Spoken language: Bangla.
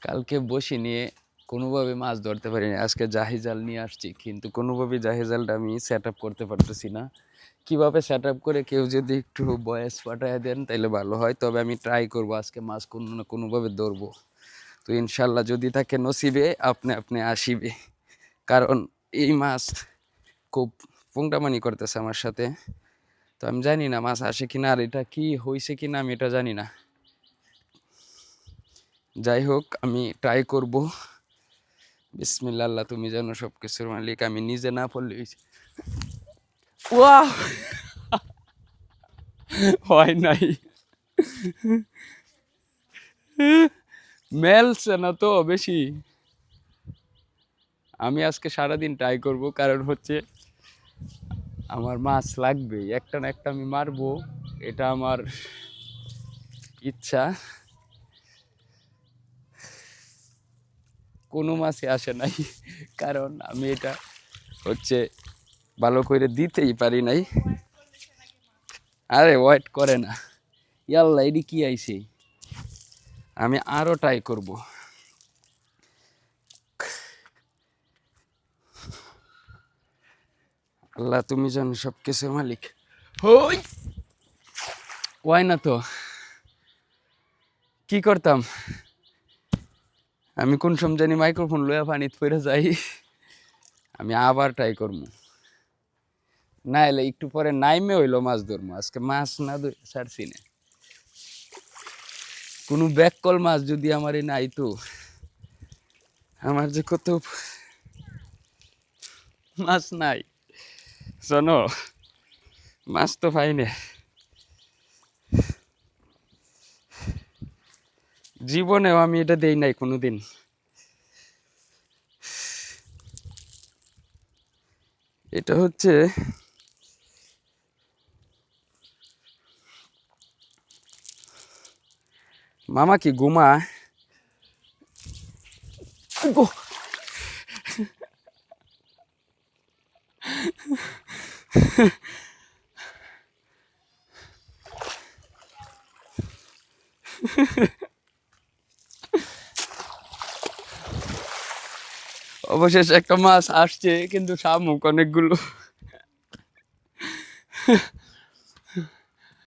কালকে বসি নিয়ে কোনোভাবে মাছ ধরতে পারিনি। আজকে জাহি জাল নিয়ে আসছি, কিন্তু কোনোভাবেই জাহি জালটা আমি সেট আপ করতে পারতেছি না। কীভাবে সেট আপ করে কেউ যদি একটু ভয়েস পাঠায় দেন তাহলে ভালো হয়। তবে আমি ট্রাই করব আজকে মাছ কোনো না কোনোভাবে ধরবো। তো ইনশাল্লাহ যদি থাকে নসিবে আপনি আপনি আসিবে, কারণ এই মাছ খুব পুংটামানি করতেছে আমার সাথে। তো আমি জানি না মাছ আসে কিনা, আর এটা কি হয়েছে কিনা আমি এটা জানি না। যাই হোক, আমি ট্রাই করব। বিসমিল্লাহ, আল্লাহ তুমি জানো সব কিছুর মালিক, আমি নিজে না পড়লে ওয়াও হয় নাই, মেলছে না তো বেশি। আমি আজকে সারাদিন ট্রাই করব, কারণ হচ্ছে আমার মাছ লাগবে, একটা না একটা আমি মারবো, এটা আমার ইচ্ছা। কোনো মাছই আসে নাই, কারণ আমি এটা হচ্ছে ভালো করে দিতেই পারি নাই। আরে ওয়েট করে না, ইয়াল্লা এডি কি আইছে। আমি আরো ট্রাই করব। আল্লাহ তুমি জানো সব কিছুর মালিক। হই ওয়াই না তো কি করতাম আমি, কোন সময় জানি মাইক্রোফোন লইয়া পানিত পড়ে যাই। আমি আবার ট্রাই করবো, না এলে একটু পরে নাইমে হইলো মাছ ধরবো। আজকে মাছ না ছাড়ছি না, কোনো ব্যাককল মাছ যদি আমার নাই তো আমার যে কত মাছ নাই শোনো, মাছ তো পাই না জীবনেও, আমি এটা দেই নাই কোনোদিন। এটা হচ্ছে মামা কি ঘুমা অবশেষে একটা মাছ আসছে, কিন্তু শামুক অনেকগুলো।